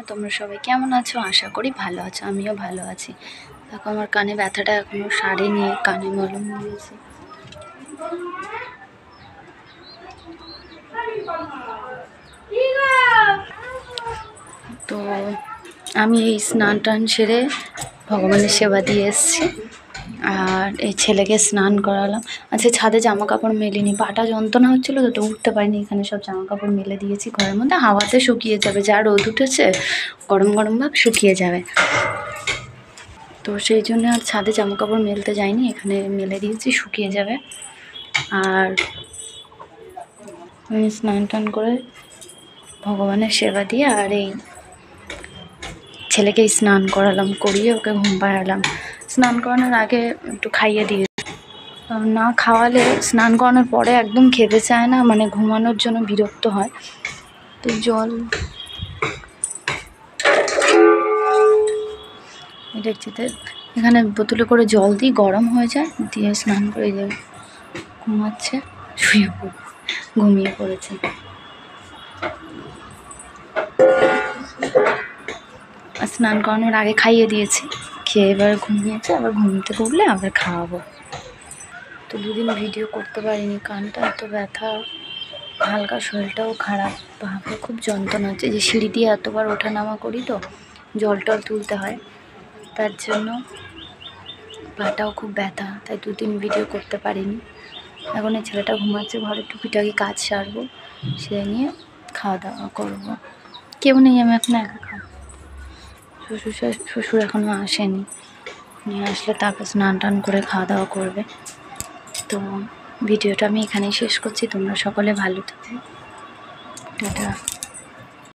তোমরা সবাই কেমন আছো? আশা করি ভালো আছো। আমিও ভালো আছি। দেখো আমার কানে ব্যথাটা এখনো সারেনি, কানে মলম দিয়েছি। তো আমি এই স্নান টান সেরে ভগবানের সেবা দিয়ে এসছি, আর এই ছেলেকে স্নান করালাম। আচ্ছা, ছাদে জামা কাপড় মেলিনি, পাটা যন্ত্রণা হচ্ছিলো তো উঠতে পারিনি। এখানে সব জামা কাপড় মেলে দিয়েছি ঘরের মধ্যে, হাওয়াতে শুকিয়ে যাবে। যা রোদ উঠেছে গরম গরম ভাব শুকিয়ে যাবে, তো সেই জন্য আর ছাদে জামা কাপড় মেলতে যাইনি, এখানে মেলে দিয়েছি, শুকিয়ে যাবে। আর আমি স্নান টান করে ভগবানের সেবা দিয়ে আর এই ছেলেকে স্নান করালাম, করিয়ে ওকে ঘুম পাড়ালাম। স্নান করানোর আগে একটু খাইয়ে দিয়ে, না খাওয়ালে স্নান করানোর পরে একদম খেতে চায় না, মানে ঘুমানোর জন্য বিরক্ত হয়। তো জল দেখছিতে এখানে বোতলে করে জল দিই, গরম হয়ে যায়, দিয়ে স্নান করে দিয়ে ঘুমাচ্ছে, ঘুমিয়ে পড়েছে। স্নান করানোর আগে খাইয়ে দিয়েছি, খেয়ে এবার ঘুমিয়েছে, আবার ঘুমতে উঠলে আবার খাওয়াবো। তো দুদিন ভিডিও করতে পারিনি, কানটা এত ব্যথা, হালকা শরীরটাও খারাপ, ভাবে খুব যন্ত্রণা হচ্ছে। যে সিঁড়ি দিয়ে এতবার ওঠা নামা করি তো জল টল তুলতে হয়, তার জন্য পাটাও খুব ব্যথা, তাই দুদিন ভিডিও করতে পারিনি। এখন এই ছেলেটা ঘুমাচ্ছে, ঘরে টুকিটাকি কাজ সারবো, সেরে নিয়ে খাওয়া দাওয়া করবো। কেউ নেই, আমি এখন একা খাবো। শ্বশুর এখনও আসেনি, নিয়ে আসলে তারপর স্নান টান করে খাওয়া দাওয়া করবে। তো ভিডিওটা আমি এখানেই শেষ করছি। তোমরা সকলে ভালো থাকো, টাটা।